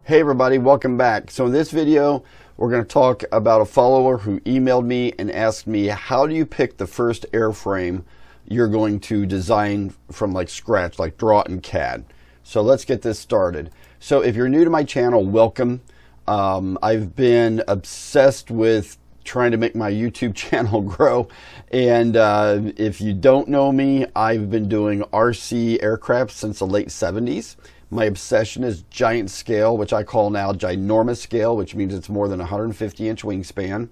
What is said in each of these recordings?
Hey everybody, welcome back. So in this video, we're going to talk about a follower who emailed me and asked me, how do you pick the first airframe you're going to design from like scratch, like draw it in CAD? So let's get this started. So if you're new to my channel, welcome. I've been obsessed with trying to make my YouTube channel grow. And if you don't know me, I've been doing RC aircraft since the late 70s. My obsession is giant scale, which I call now ginormous scale, which means it's more than 150-inch wingspan.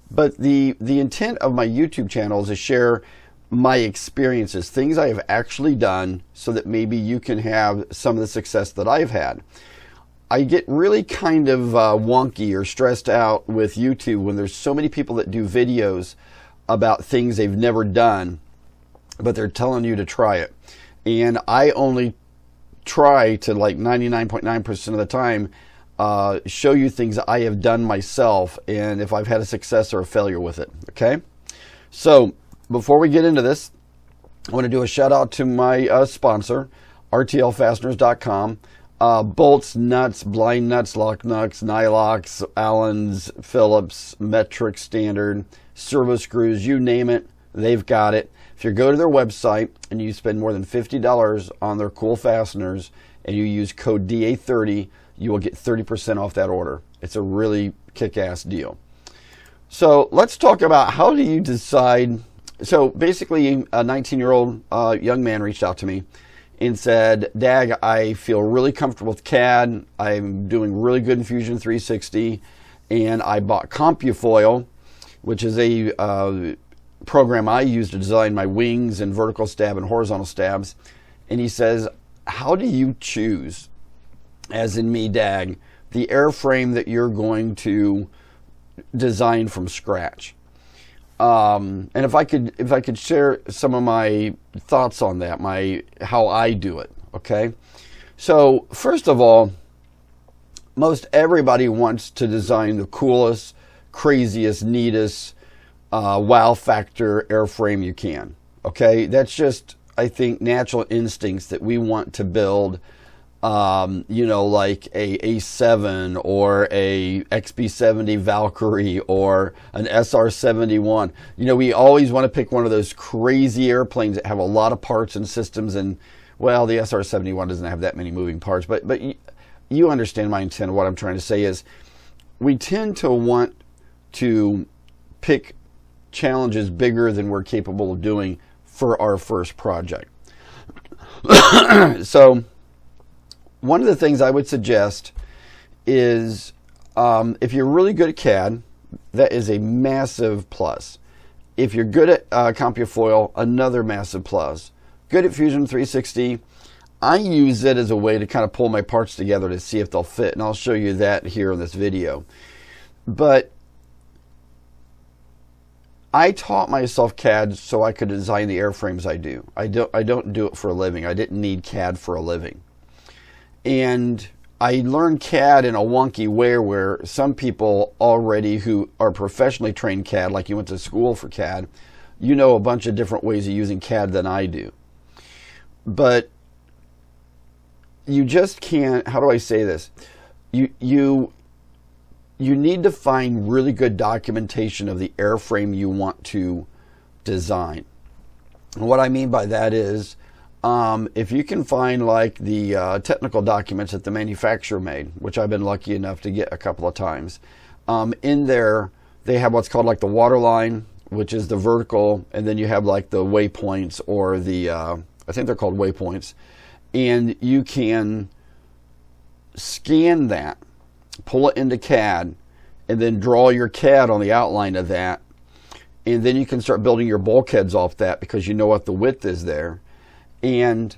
But the intent of my YouTube channel is to share my experiences, things I have actually done, so that maybe you can have some of the success that I've had. I get really kind of wonky or stressed out with YouTube when there's so many people that do videos about things they've never done, but they're telling you to try it. And I only try to, like 99.9% of the time, show you things that I have done myself and if I've had a success or a failure with it. Okay, so before we get into this, I want to do a shout out to my sponsor, RTLfasteners.com. Bolts, nuts, blind nuts, lock nuts, Nylox, Allen's, Phillips, metric standard, servo screws, you name it, they've got it. If you go to their website and you spend more than $50 on their cool fasteners and you use code DA30, you will get 30% off that order. It's a really kick-ass deal. So let's talk about, how do you decide? So basically, a 19-year-old young man reached out to me and said, Dag, I feel really comfortable with CAD. I'm doing really good in Fusion 360, and I bought CompuFoil, which is a program I use to design my wings and vertical stab and horizontal stabs. And he says, how do you choose, as in me, Dag, the airframe that you're going to design from scratch? And if I could share some of my thoughts on that, how I do it. Okay, so first of all, most everybody wants to design the coolest, craziest, neatest, wow factor airframe you can. Okay, that's just, I think, natural instincts that we want to build. You know, like a A7 or a XB70 Valkyrie or an SR-71. You know, we always want to pick one of those crazy airplanes that have a lot of parts and systems. And well, the SR-71 doesn't have that many moving parts, but you understand my intent. What I'm trying to say is, we tend to want to pick challenges bigger than we're capable of doing for our first project. So one of the things I would suggest is, if you're really good at CAD, that is a massive plus. If you're good at CompuFoil, another massive plus. Good at Fusion 360, I use it as a way to kind of pull my parts together to see if they'll fit, and I'll show you that here in this video. But I taught myself CAD so I could design the airframes I do. I don't do it for a living. I didn't need CAD for a living. And I learned CAD in a wonky way where some people already who are professionally trained CAD, like you went to school for CAD, you know a bunch of different ways of using CAD than I do. But you just can't, how do I say this? You need to find really good documentation of the airframe you want to design. And what I mean by that is, if you can find like the technical documents that the manufacturer made, which I've been lucky enough to get a couple of times, in there they have what's called like the waterline, which is the vertical, and then you have like the waypoints, or the, I think they're called waypoints, and you can scan that, pull it into CAD, and then draw your CAD on the outline of that, and then you can start building your bulkheads off that because you know what the width is there. And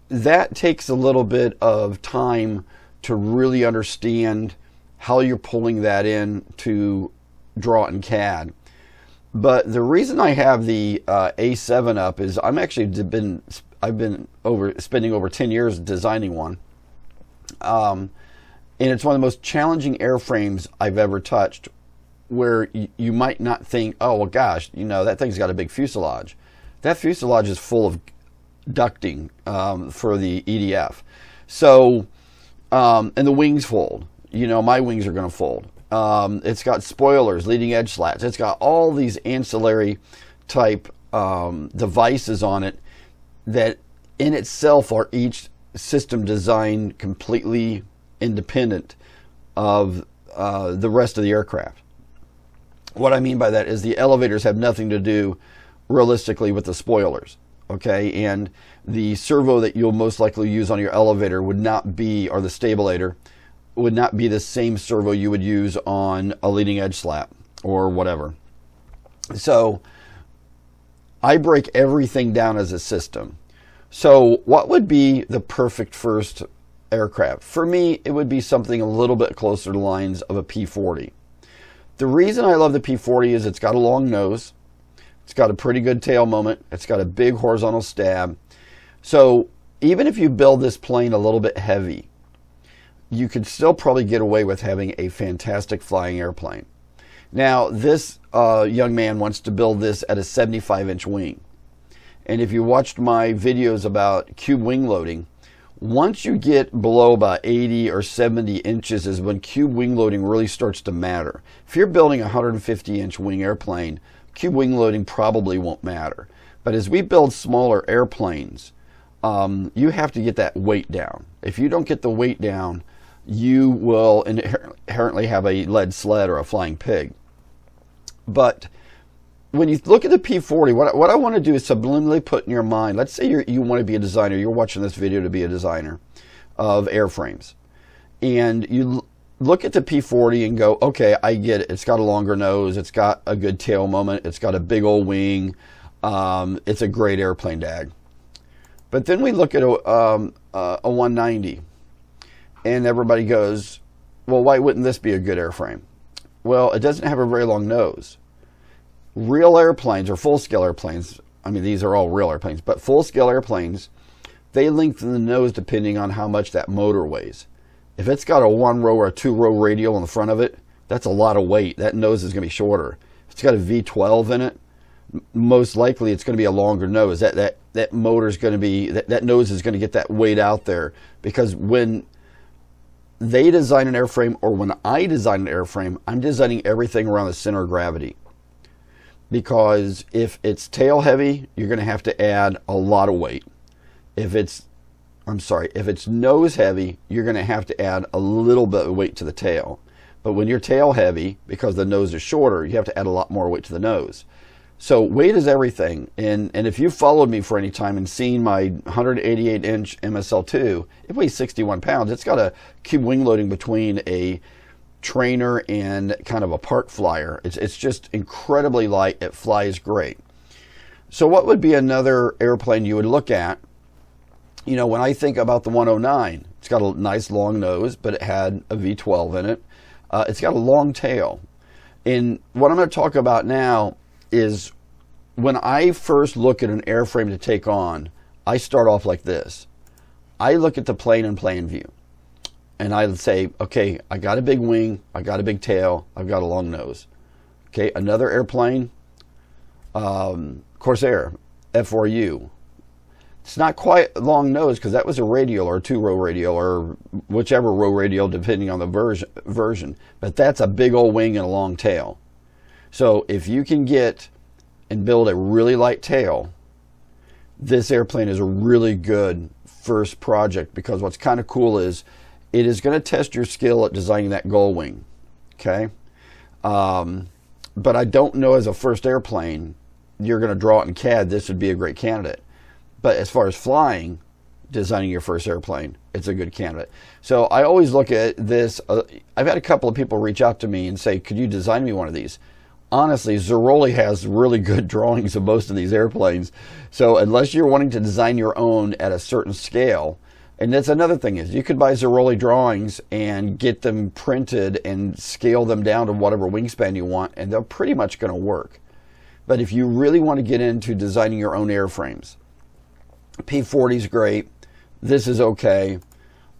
that takes a little bit of time to really understand how you're pulling that in to draw it in CAD. But the reason I have the A7 up is I've been spending over 10 years designing one. And it's one of the most challenging airframes I've ever touched, where you might not think, oh, well, gosh, you know, that thing's got a big fuselage. That fuselage is full of ducting for the EDF. So And the wings fold. You know, my wings are going to fold. It's got spoilers, leading edge slats. It's got all these ancillary type devices on it that in itself are each system designed completely independent of the rest of the aircraft. What I mean by that is the elevators have nothing to do realistically with the spoilers, okay? And the servo that you'll most likely use on your elevator would not be, or the stabilator, would not be the same servo you would use on a leading edge slat or whatever. So I break everything down as a system. So what would be the perfect first aircraft? For me, it would be something a little bit closer to the lines of a P-40. The reason I love the P-40 is it's got a long nose. It's got a pretty good tail moment. It's got a big horizontal stab. So even if you build this plane a little bit heavy, you could still probably get away with having a fantastic flying airplane. Now, this young man wants to build this at a 75-inch wing. And if you watched my videos about cube wing loading, once you get below about 80 or 70 inches is when cube wing loading really starts to matter. If you're building a 150-inch wing airplane, cube wing loading probably won't matter. But as we build smaller airplanes, you have to get that weight down. If you don't get the weight down, you will inherently have a lead sled or a flying pig. But when you look at the P-40, what I want to do is subliminally put in your mind, let's say you want to be a designer, you're watching this video to be a designer of airframes. And you look at the P-40 and go, okay, I get it. It's got a longer nose. It's got a good tail moment. It's got a big old wing. It's a great airplane, dag. But then we look at a 190. And everybody goes, well, why wouldn't this be a good airframe? Well, it doesn't have a very long nose. Real airplanes or full-scale airplanes, I mean, these are all real airplanes, but full-scale airplanes, they lengthen the nose depending on how much that motor weighs. If it's got a 1-row or a 2-row radial in the front of it, that's a lot of weight. That nose is going to be shorter. If it's got a V12 in it, most likely it's going to be a longer nose. That motor's going to be, that nose is going to get that weight out there, because when they design an airframe, or when I design an airframe, I'm designing everything around the center of gravity. Because if it's tail heavy, you're going to have to add a lot of weight. If it's nose heavy, you're going to have to add a little bit of weight to the tail. But when you're tail heavy, because the nose is shorter, you have to add a lot more weight to the nose. So weight is everything. And if you've followed me for any time and seen my 188-inch MSL2, it weighs 61 pounds. It's got a cube wing loading between a trainer and kind of a park flyer. It's just incredibly light. It flies great. So what would be another airplane you would look at? You know, when I think about the 109, it's got a nice long nose, but it had a V12 in it. It's got a long tail. And what I'm going to talk about now is when I first look at an airframe to take on, I start off like this. I look at the plane in plan view. And I would say, okay, I got a big wing, I got a big tail, I've got a long nose. Okay, another airplane, Corsair, F4U. It's not quite a long nose because that was a radial or a 2-row radial or whichever row radial depending on the version. But that's a big old wing and a long tail. So if you can get and build a really light tail, this airplane is a really good first project, because what's kind of cool is it is going to test your skill at designing that gull wing, okay? But I don't know, as a first airplane, you're going to draw it in CAD, this would be a great candidate. But as far as flying, designing your first airplane, it's a good candidate. So I always look at this. I've had a couple of people reach out to me and say, could you design me one of these? Honestly, Zeroli has really good drawings of most of these airplanes. So unless you're wanting to design your own at a certain scale, and that's another thing, is you could buy Zeroli drawings and get them printed and scale them down to whatever wingspan you want, and they're pretty much going to work. But if you really want to get into designing your own airframes, P-40 is great. This is okay.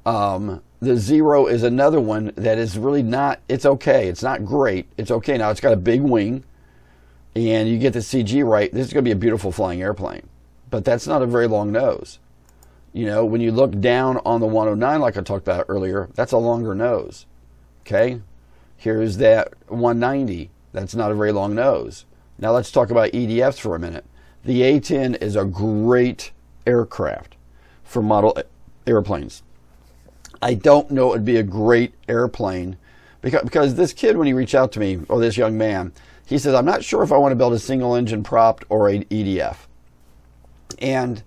The Zero is another one that is really not, it's okay. It's not great. It's okay. Now, it's got a big wing, and you get the CG right, this is going to be a beautiful flying airplane. But that's not a very long nose. You know, when you look down on the 109, like I talked about earlier, that's a longer nose. Okay, here's that 190. That's not a very long nose. Now let's talk about EDFs for a minute. The A-10 is a great aircraft for model airplanes. I don't know it would be a great airplane because this kid, when he reached out to me, or this young man, he says, I'm not sure if I want to build a single engine propped or an EDF. And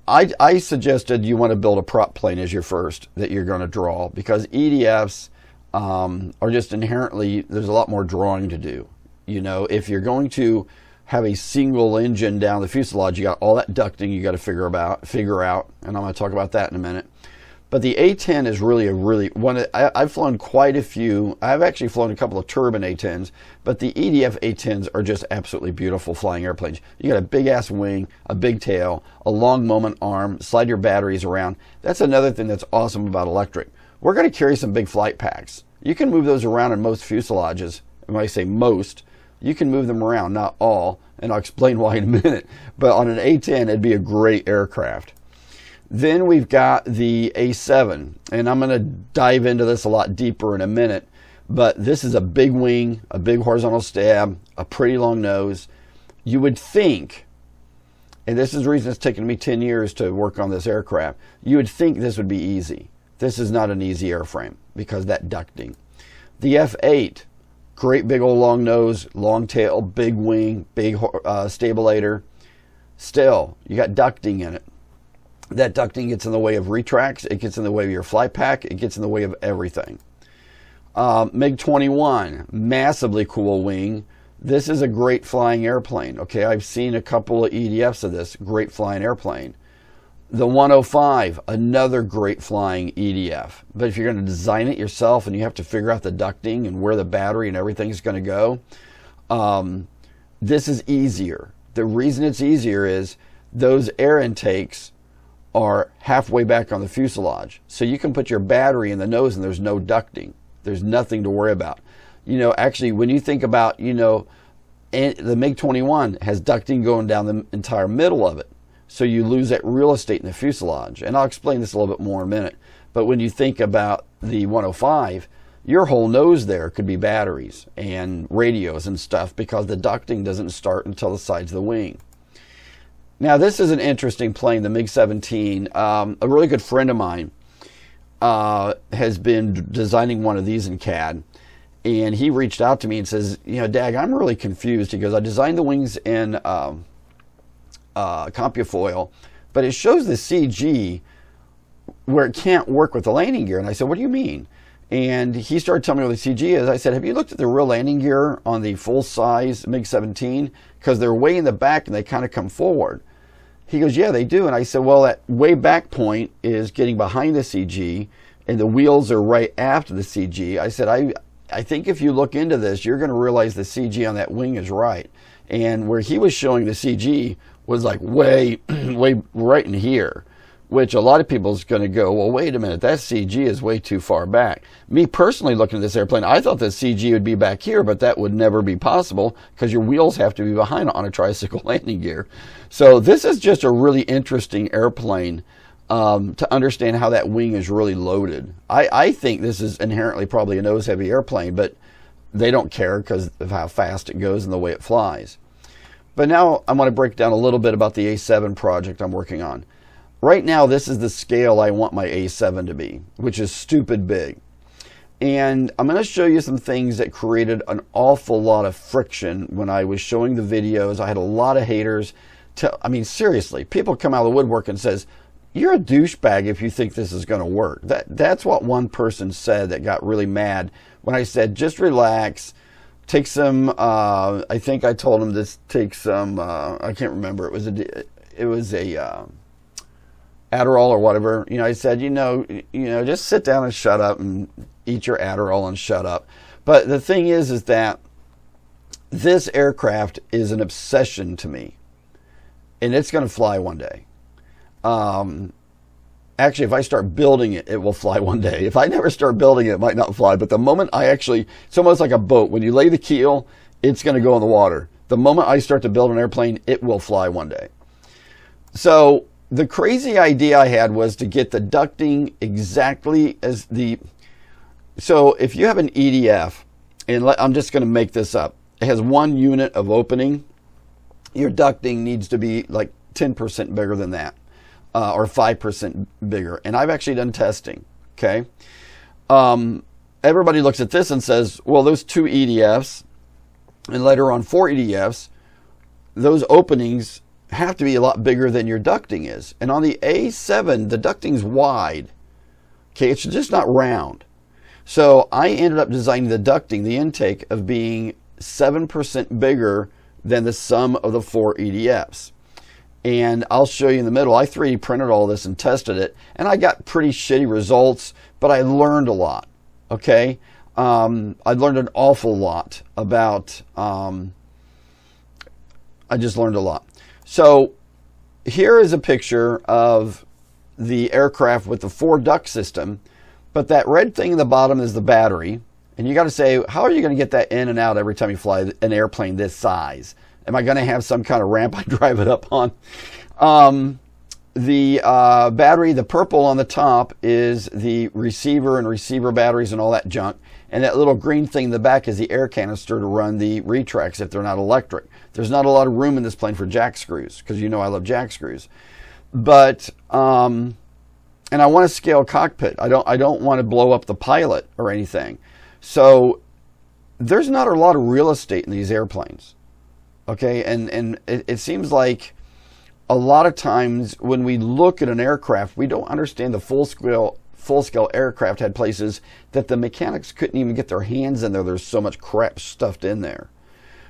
I suggested you want to build a prop plane as your first that you're going to draw, because EDFs are just inherently, there's a lot more drawing to do. You know, if you're going to have a single engine down the fuselage, you got all that ducting you got to figure out, and I'm going to talk about that in a minute. But the A-10 is really one. I've flown quite a few. I've actually flown a couple of turbine A-10s, but the EDF A-10s are just absolutely beautiful flying airplanes. You got a big ass wing, a big tail, a long moment arm, slide your batteries around. That's another thing that's awesome about electric. We're going to carry some big flight packs. You can move those around in most fuselages. And when I say most, you can move them around, not all, and I'll explain why in a minute. But on an A-10, it'd be a great aircraft. Then we've got the A-7, and I'm going to dive into this a lot deeper in a minute, but this is a big wing, a big horizontal stab, a pretty long nose. You would think, and this is the reason it's taken me 10 years to work on this aircraft, you would think this would be easy. This is not an easy airframe because of that ducting. The F-8, great big old long nose, long tail, big wing, big stabilator. Still, you got ducting in it. That ducting gets in the way of retracts, it gets in the way of your flight pack, it gets in the way of everything. MiG-21, massively cool wing. This is a great flying airplane. Okay, I've seen a couple of EDFs of this, great flying airplane. The 105, another great flying EDF. But if you're going to design it yourself and you have to figure out the ducting and where the battery and everything is going to go, this is easier. The reason it's easier is those air intakes are halfway back on the fuselage. So you can put your battery in the nose and there's no ducting. There's nothing to worry about. You know, actually, when you think about, you know, the MiG-21 has ducting going down the entire middle of it. So you lose that real estate in the fuselage. And I'll explain this a little bit more in a minute. But when you think about the 105, your whole nose there could be batteries and radios and stuff because the ducting doesn't start until the sides of the wing. Now, this is an interesting plane, the MiG-17. A really good friend of mine has been designing one of these in CAD. And he reached out to me and says, you know, Dag, I'm really confused. He goes, I designed the wings in CompuFoil, but it shows the CG where it can't work with the landing gear. And I said, what do you mean? And he started telling me what the CG is. I said, have you looked at the real landing gear on the full-size MiG-17? Because they're way in the back and they kind of come forward. He goes, yeah, they do. And I said, well, that way back point is getting behind the CG, and the wheels are right after the CG. I said, I think if you look into this, you're going to realize the CG on that wing is right. And where he was showing the CG was like way right in here, which a lot of people is going to go, well, wait a minute, that CG is way too far back. Me personally looking at this airplane, I thought the CG would be back here, but that would never be possible because your wheels have to be behind on a tricycle landing gear. So this is just a really interesting airplane to understand how that wing is really loaded. I think this is inherently probably a nose-heavy airplane, but they don't care because of how fast it goes and the way it flies. But now I want to break down a little bit about the A-7 project I'm working on. Right now, this is the scale I want my A-7 to be, which is stupid big. And I'm going to show you some things that created an awful lot of friction when I was showing the videos. I had a lot of haters. I mean, seriously, people come out of the woodwork and says, you're a douchebag if you think this is going to work. That's what one person said that got really mad when I said, just relax, take some, I think I told him this, take some, I can't remember, it was a Adderall or whatever. You know, I said, you know, just sit down and shut up and eat your Adderall and shut up. But the thing is that this aircraft is an obsession to me, and it's going to fly one day. Actually, if I start building it, it will fly one day. If I never start building it, it might not fly. But the moment I actually, it's almost like a boat. When you lay the keel, it's going to go in the water. The moment I start to build an airplane, it will fly one day. So the crazy idea I had was to get the ducting exactly as so if you have an EDF, and I'm just going to make this up, it has 1 unit of opening, your ducting needs to be like 10% bigger than that, or 5% bigger. And I've actually done testing, okay? Everybody looks at this and says, well, those 2 EDFs, and later on 4 EDFs, those openings have to be a lot bigger than your ducting is. And on the A7, the ducting's wide, okay? It's just not round. So I ended up designing the ducting, the intake, of being 7% bigger than the sum of the 4 EDFs. And I'll show you in the middle. I 3D printed all this and tested it, and I got pretty shitty results, but I learned a lot, okay? I learned an awful lot about, I just learned a lot. So here is a picture of the aircraft with the 4 duct system, but that red thing in the bottom is the battery. And you got to say, how are you going to get that in and out every time you fly an airplane this size? Am I going to have some kind of ramp I drive it up on? The battery, the purple on the top, is the receiver and receiver batteries and all that junk. And that little green thing in the back is the air canister to run the retracts if they're not electric. There's not a lot of room in this plane for jack screws, because you know I love jack screws. But and I want to scale cockpit. I don't want to blow up the pilot or anything. So there's not a lot of real estate in these airplanes, okay? And it seems like a lot of times when we look at an aircraft, we don't understand the full-scale aircraft had places that the mechanics couldn't even get their hands in there. There's so much crap stuffed in there.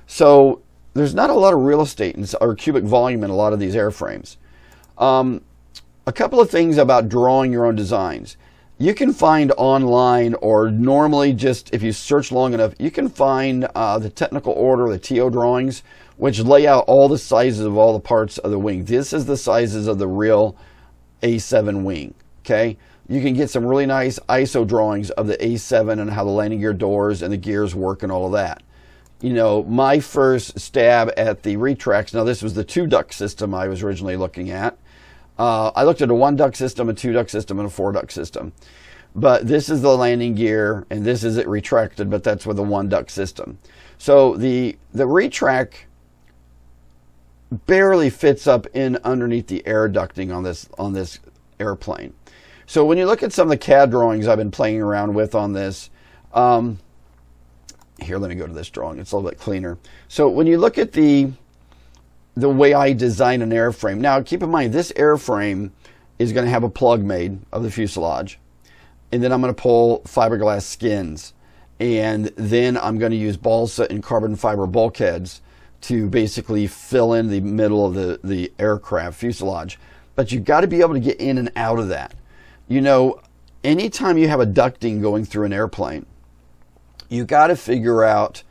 So there's not a lot of real estate or cubic volume in a lot of these airframes. A couple of things about drawing your own designs. You can find online, or normally just if you search long enough, you can find the technical order, the TO drawings, which lay out all the sizes of all the parts of the wing. This is the sizes of the real A7 wing, okay? You can get some really nice ISO drawings of the A7 and how the landing gear doors and the gears work and all of that. You know, my first stab at the retracts, now this was the 2 duct system I was originally looking at. I looked at a 1 duct system, a 2 duct system, and a 4 duct system. But this is the landing gear, and this is it retracted, but that's with a 1 duct system. So the retract barely fits up in underneath the air ducting on this airplane. So when you look at some of the CAD drawings I've been playing around with on this, here, let me go to this drawing. It's a little bit cleaner. So when you look at the way I design an airframe. Now, keep in mind, this airframe is going to have a plug made of the fuselage. And then I'm going to pull fiberglass skins. And then I'm going to use balsa and carbon fiber bulkheads to basically fill in the middle of the aircraft fuselage. But you've got to be able to get in and out of that. You know, anytime you have a ducting going through an airplane, you got to figure out,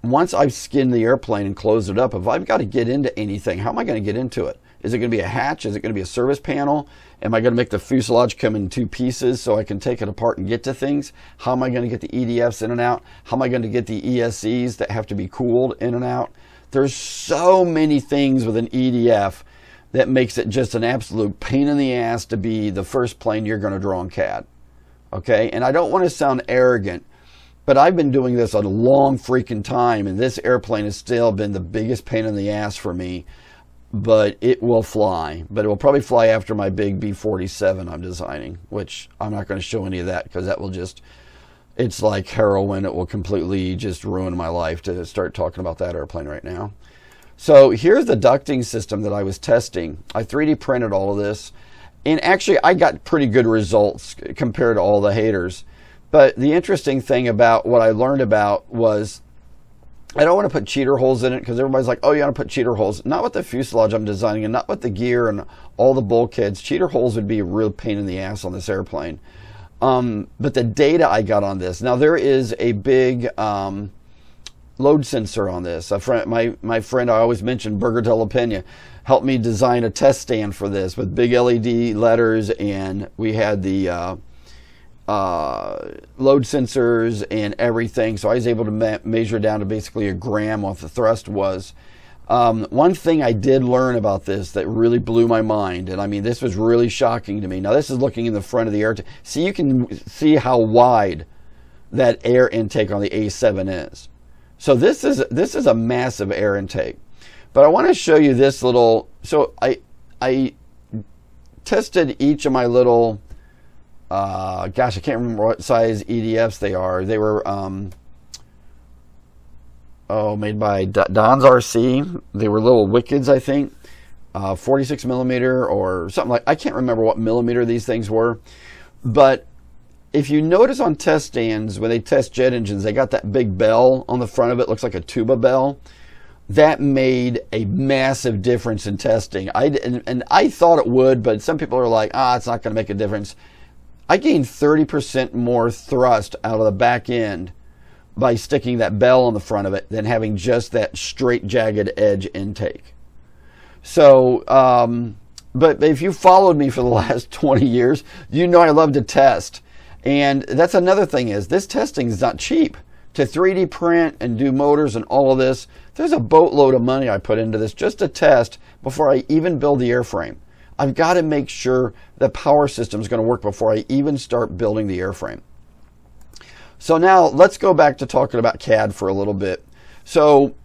once I've skinned the airplane and closed it up, if I've got to get into anything, how am I going to get into it? Is it going to be a hatch? Is it going to be a service panel? Am I going to make the fuselage come in 2 pieces so I can take it apart and get to things? How am I going to get the EDFs in and out? How am I going to get the ESCs that have to be cooled in and out? There's so many things with an EDF that makes it just an absolute pain in the ass to be the first plane you're going to draw in CAD. Okay? And I don't want to sound arrogant, but I've been doing this a long freaking time, and this airplane has still been the biggest pain in the ass for me. But it will fly. But it will probably fly after my big B-47 I'm designing, which I'm not going to show any of that because that will just, it's like heroin. It will completely just ruin my life to start talking about that airplane right now. So here's the ducting system that I was testing. I 3D printed all of this. And actually, I got pretty good results compared to all the haters. But the interesting thing about what I learned about was, I don't want to put cheater holes in it because everybody's like, oh, you want to put cheater holes. Not with the fuselage I'm designing and not with the gear and all the bulkheads. Cheater holes would be a real pain in the ass on this airplane. But the data I got on this, now there is a big load sensor on this. My friend I always mention, Burger de la Pena, helped me design a test stand for this with big LED letters, and we had the load sensors and everything, so I was able to measure down to basically a gram what the thrust was. One thing I did learn about this that really blew my mind, and I mean, this was really shocking to me. Now, this is looking in the front of the air. See, you can see how wide that air intake on the A7 is. So this is a massive air intake. But I want to show you this little. So I tested each of my little. Gosh, I can't remember what size EDFs they are. They were. Made by Don's RC. They were little Wickeds, I think. 46 millimeter or something like. I can't remember what millimeter these things were. But if you notice on test stands, when they test jet engines, they got that big bell on the front of it. Looks like a tuba bell. That made a massive difference in testing. And I thought it would, but some people are like, it's not going to make a difference. I gained 30% more thrust out of the back end by sticking that bell on the front of it than having just that straight jagged edge intake. So, but if you followed me for the last 20 years, you know I love to test. And that's another thing is this testing is not cheap. To 3D print and do motors and all of this, there's a boatload of money I put into this just to test before I even build the airframe. I've got to make sure the power system is going to work before I even start building the airframe. So now let's go back to talking about CAD for a little bit. So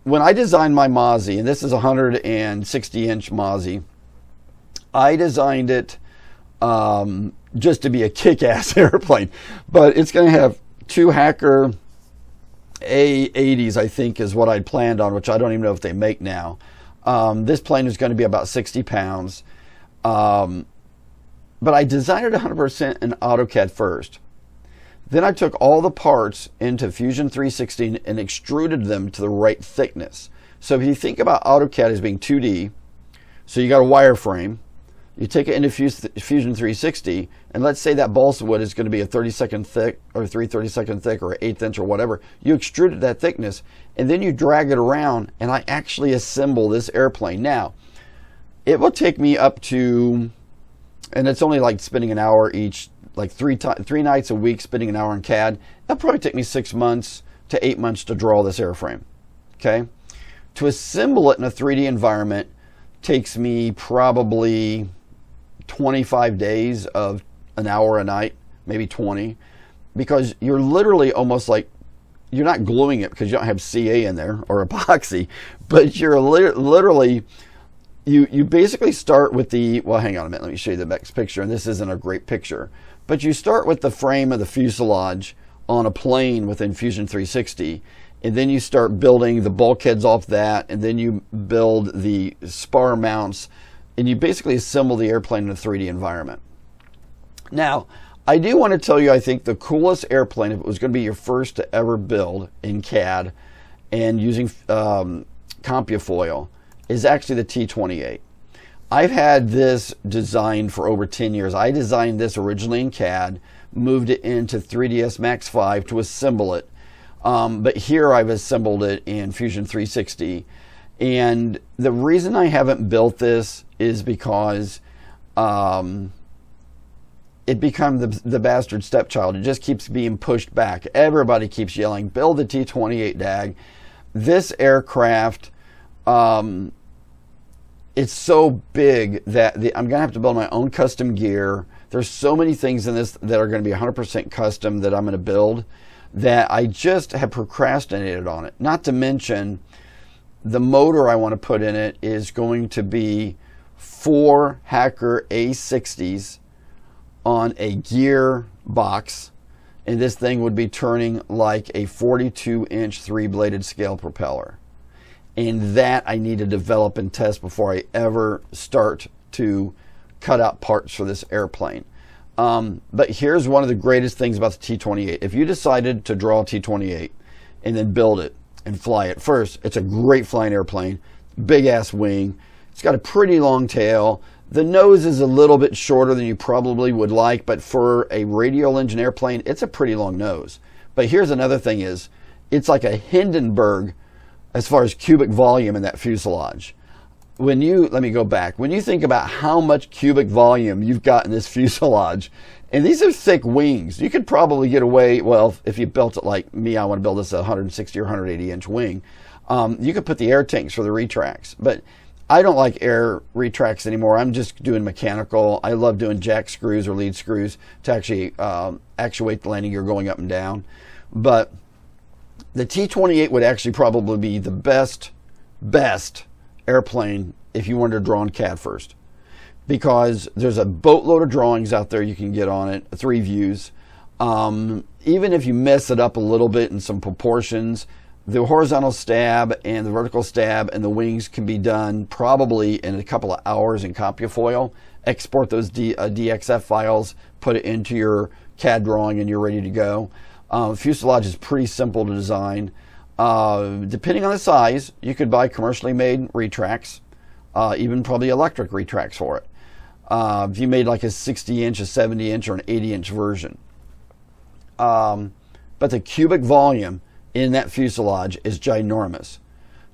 when I designed my Mozzie, and this is a 160-inch Mozzie, I designed it just to be a kick-ass airplane. But it's going to have two Hacker A80s, I think, is what I'd planned on, which I don't even know if they make now. This plane is going to be about 60 pounds. But I designed it 100% in AutoCAD first. Then I took all the parts into Fusion 360 and extruded them to the right thickness. So if you think about AutoCAD as being 2D, so you got a wireframe, you take it into Fusion 360, and let's say that balsa wood is going to be a 32nd thick, or 3/32 thick, or 1/8 inch, or whatever. You extruded that thickness, and then you drag it around, and I actually assemble this airplane. Now, it will take me up to, and it's only like spending an hour each, like three nights a week, spending an hour in CAD. That'll probably take me 6 months to 8 months to draw this airframe. Okay, to assemble it in a 3D environment takes me probably 25 days of an hour a night, maybe 20, because you're literally almost like, you're not gluing it because you don't have CA in there or epoxy, but you're literally, you basically start with the, well, hang on a minute, let me show you the next picture, and this isn't a great picture, but you start with the frame of the fuselage on a plane within Fusion 360, and then you start building the bulkheads off that, and then you build the spar mounts, and you basically assemble the airplane in a 3D environment. Now, I do want to tell you, I think the coolest airplane, if it was going to be your first to ever build in CAD and using CompuFoil, is actually the T28. I've had this designed for over 10 years. I designed this originally in CAD, moved it into 3ds Max 5 to assemble it. But here I've assembled it in Fusion 360. And the reason I haven't built this is because it became the bastard stepchild. It just keeps being pushed back. Everybody keeps yelling, build the T28, Dag. This aircraft, it's so big that I'm going to have to build my own custom gear. There's so many things in this that are going to be 100% custom that I'm going to build that I just have procrastinated on it. Not to mention, the motor I want to put in it is going to be 4 Hacker A60s on a gear box, and this thing would be turning like a 42-inch 3-bladed scale propeller. And that I need to develop and test before I ever start to cut out parts for this airplane. But here's one of the greatest things about the T28. If you decided to draw a T28 and then build it and fly it, first, it's a great flying airplane, big ass wing, it's got a pretty long tail. The nose is a little bit shorter than you probably would like, but for a radial engine airplane, it's a pretty long nose. But here's another thing is, it's like a Hindenburg as far as cubic volume in that fuselage. Let me go back. When you think about how much cubic volume you've got in this fuselage, and these are thick wings, you could probably get away, well, if you built it like me, I want to build this a 160 or 180 inch wing. You could put the air tanks for the retracts, but I don't like air retracts anymore. I'm just doing mechanical. I love doing jack screws or lead screws to actually actuate the landing gear going up and down. But the T-28 would actually probably be the best airplane if you wanted to draw on CAD first, because there's a boatload of drawings out there you can get on it, 3 views. Even if you mess it up a little bit in some proportions, the horizontal stab and the vertical stab and the wings can be done probably in a couple of hours in CompuFoil. Export those DXF files, put it into your CAD drawing, and you're ready to go. Fuselage is pretty simple to design. Depending on the size, you could buy commercially made retracts, even probably electric retracts for it. If you made like a 60-inch, a 70-inch, or an 80-inch version. But the cubic volume in that fuselage is ginormous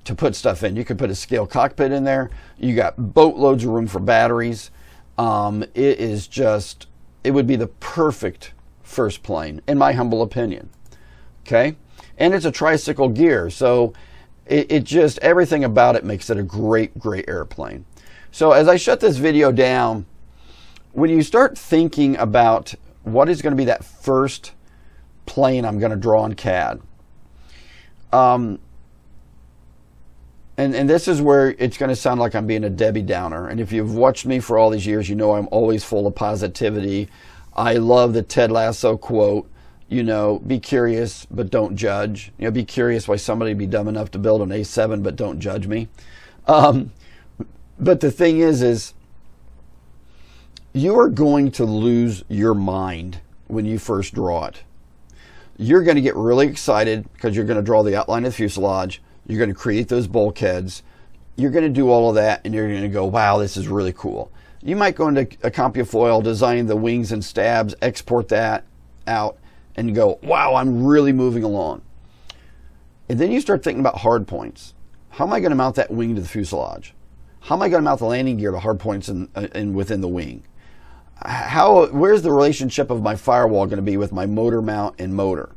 to put stuff in. You could put a scale cockpit in there. You got boatloads of room for batteries. It would be the perfect first plane, in my humble opinion. Okay? And it's a tricycle gear, so it just, everything about it makes it a great airplane. So as I shut this video down, when you start thinking about what is going to be that first plane I'm going to draw in CAD, and this is where it's going to sound like I'm being a Debbie Downer. And if you've watched me for all these years, you know I'm always full of positivity. I love the Ted Lasso quote, you know, be curious, but don't judge. You know, be curious why somebody would be dumb enough to build an A7, but don't judge me. But the thing is you are going to lose your mind when you first draw it. You're going to get really excited because you're going to draw the outline of the fuselage. You're going to create those bulkheads. You're going to do all of that, and you're going to go, wow, this is really cool. You might go into a CompuFoil, design the wings and stabs, export that out, and go, wow, I'm really moving along. And then you start thinking about hard points. How am I going to mount that wing to the fuselage? How am I going to mount the landing gear to hard points in within the wing? Where's the relationship of my firewall going to be with my motor mount and motor?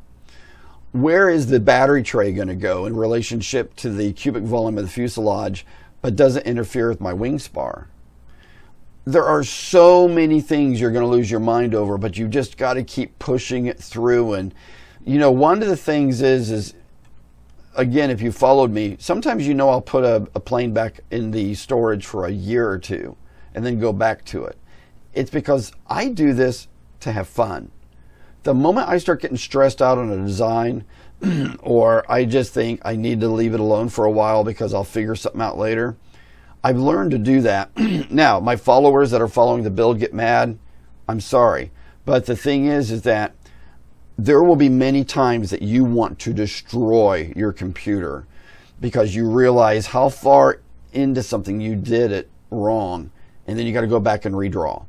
Where is the battery tray going to go in relationship to the cubic volume of the fuselage, but doesn't interfere with my wing spar? There are so many things you're going to lose your mind over, but you just got to keep pushing it through. And, you know, one of the things is again, if you followed me, sometimes, you know, I'll put a plane back in the storage for a year or two and then go back to it. It's because I do this to have fun. The moment I start getting stressed out on a design, or I just think I need to leave it alone for a while because I'll figure something out later, I've learned to do that. Now, my followers that are following the build get mad. I'm sorry. But the thing is that there will be many times that you want to destroy your computer because you realize how far into something you did it wrong, and then you got to go back and redraw.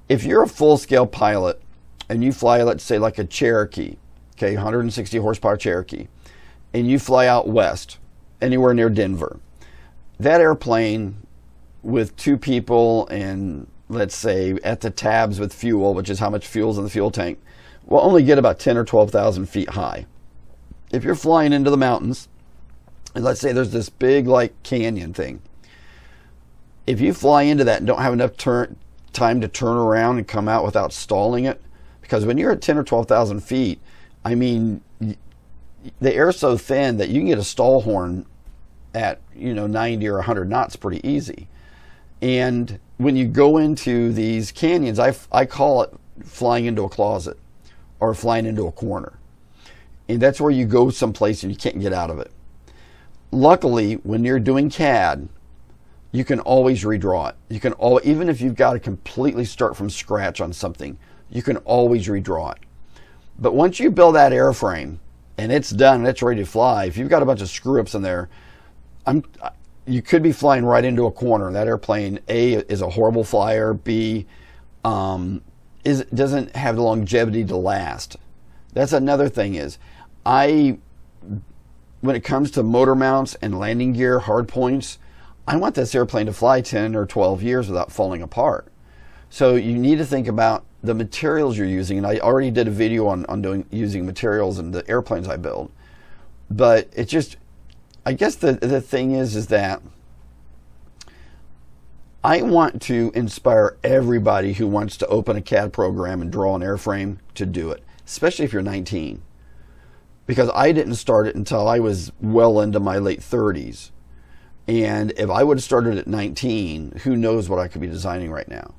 If you're a full-scale pilot and you fly, let's say, like a Cherokee, okay, 160 horsepower Cherokee, and you fly out west, anywhere near Denver, that airplane with 2 people and, let's say, at the tabs with fuel, which is how much fuel's in the fuel tank, will only get about 10 or 12,000 feet high. If you're flying into the mountains, and let's say there's this big, like, canyon thing, if you fly into that and don't have enough time to turn around and come out without stalling it, because when you're at 10 or 12,000 feet, I mean, the air's so thin that you can get a stall horn at, you know, 90 or 100 knots pretty easy. And when you go into these canyons, I call it flying into a closet or flying into a corner. And that's where you go someplace and you can't get out of it. Luckily, when you're doing CAD, you can always redraw it. You can even if you've got to completely start from scratch on something, you can always redraw it. But once you build that airframe and it's done and it's ready to fly, if you've got a bunch of screw-ups in there, you could be flying right into a corner. That airplane, A, is a horrible flyer. B, doesn't have the longevity to last. That's another thing is, when it comes to motor mounts and landing gear, hard points, I want this airplane to fly 10 or 12 years without falling apart. So you need to think about the materials you're using. And I already did a video on using materials in the airplanes I build. But it just, I guess the thing is that I want to inspire everybody who wants to open a CAD program and draw an airframe to do it, especially if you're 19. Because I didn't start it until I was well into my late 30s. And if I would have started at 19, who knows what I could be designing right now.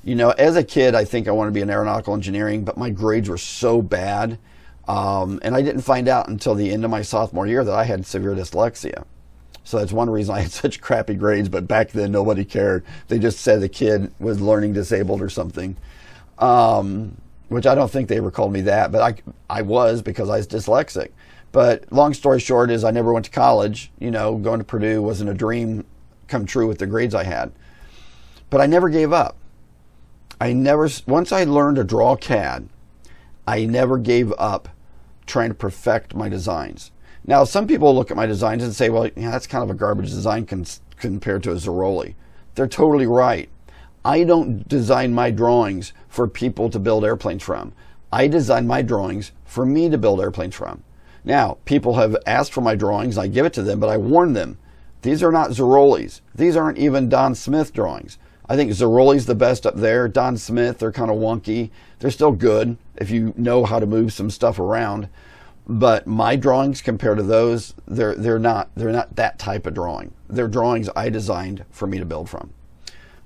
You know, as a kid, I think I wanted to be in aeronautical engineering, but my grades were so bad. And I didn't find out until the end of my sophomore year that I had severe dyslexia. So that's one reason I had such crappy grades, but back then nobody cared. They just said the kid was learning disabled or something, which I don't think they ever called me that, but I was, because I was dyslexic. But long story short is I never went to college. You know, going to Purdue wasn't a dream come true with the grades I had. But I never gave up. Once I learned to draw CAD, I never gave up trying to perfect my designs. Now, some people look at my designs and say, well, yeah, that's kind of a garbage design compared to a Zeroli. They're totally right. I don't design my drawings for people to build airplanes from. I design my drawings for me to build airplanes from. Now, people have asked for my drawings, I give it to them, but I warn them, these are not Zerolis. These aren't even Don Smith drawings. I think Zeroli's the best up there. Don Smith, they're kind of wonky. They're still good if you know how to move some stuff around. But my drawings compared to those, they're not that type of drawing. They're drawings I designed for me to build from.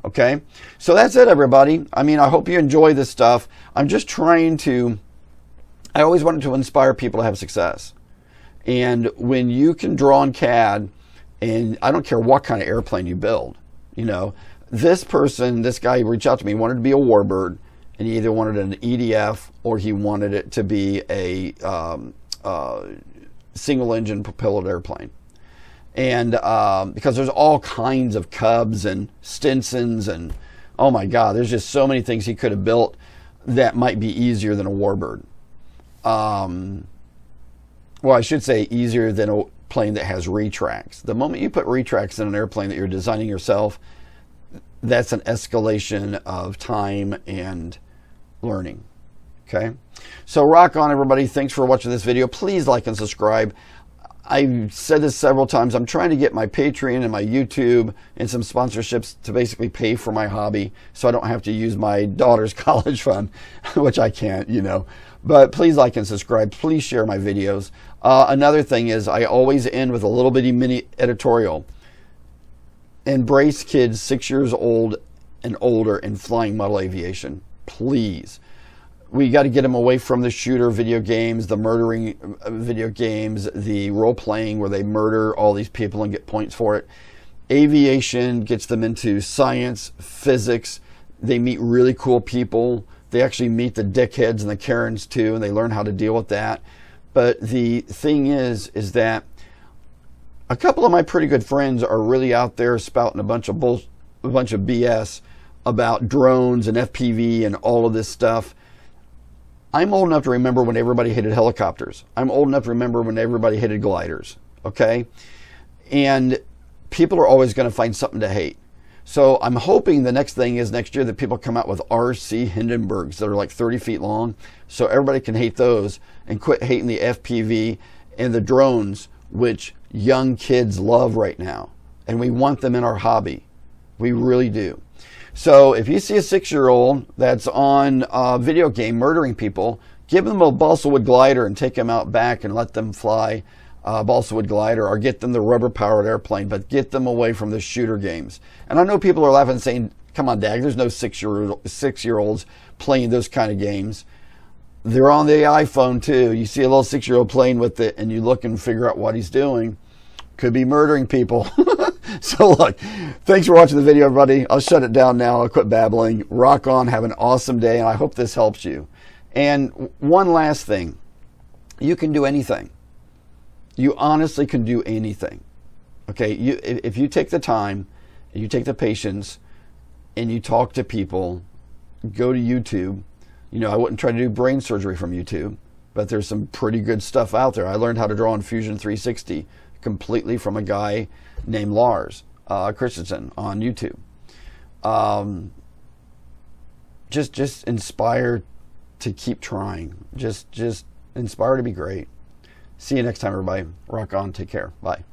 Okay, so that's it, everybody. I mean, I hope you enjoy this stuff. I'm just trying to, I always wanted to inspire people to have success. And when you can draw in CAD, and I don't care what kind of airplane you build, you know, this guy reached out to me, wanted to be a warbird, and he either wanted an EDF or he wanted it to be a single engine propelled airplane. And because there's all kinds of Cubs and Stinsons and, oh my God, there's just so many things he could have built that might be easier than a warbird. Well, I should say easier than a plane that has retracts. The moment you put retracts in an airplane that you're designing yourself, that's an escalation of time and learning. Okay, so rock on, everybody. Thanks for watching this video. Please like and subscribe. I've said this several times. I'm trying to get my Patreon and my YouTube and some sponsorships to basically pay for my hobby so I don't have to use my daughter's college fund, which I can't, you know. But please like and subscribe. Please share my videos. Another thing is I always end with a little bitty mini editorial. Embrace kids 6 years old and older in flying model aviation. Please. We got to get them away from the shooter video games, the murdering video games, the role-playing where they murder all these people and get points for it. Aviation gets them into science, physics. They meet really cool people. They actually meet the dickheads and the Karens too, and they learn how to deal with that. But the thing is that a couple of my pretty good friends are really out there spouting a bunch of BS about drones and FPV and all of this stuff. I'm old enough to remember when everybody hated helicopters. I'm old enough to remember when everybody hated gliders, okay? And people are always going to find something to hate. So I'm hoping the next thing is next year that people come out with RC Hindenburgs that are like 30 feet long, so everybody can hate those and quit hating the FPV and the drones, which young kids love right now. And we want them in our hobby. We really do. So if you see a 6-year-old that's on a video game murdering people, give them a balsa wood glider and take them out back and let them fly a balsa wood glider, or get them the rubber powered airplane, but get them away from the shooter games. And I know people are laughing and saying, come on, Dag, there's no 6-year-olds playing those kind of games. They're on the iPhone too. You see a little 6-year-old playing with it and you look and figure out what he's doing. Could be murdering people. So look, thanks for watching the video, everybody. I'll shut it down now. I'll quit babbling. Rock on. Have an awesome day, and I hope this helps you. And one last thing. You can do anything. You honestly can do anything. Okay? If you take the time, and you take the patience, and you talk to people, go to YouTube. You know, I wouldn't try to do brain surgery from YouTube, but there's some pretty good stuff out there. I learned how to draw in Fusion 360 completely from a guy named Lars Christensen on YouTube. Just inspire to keep trying. Just inspire to be great. See you next time, everybody. Rock on. Take care. Bye.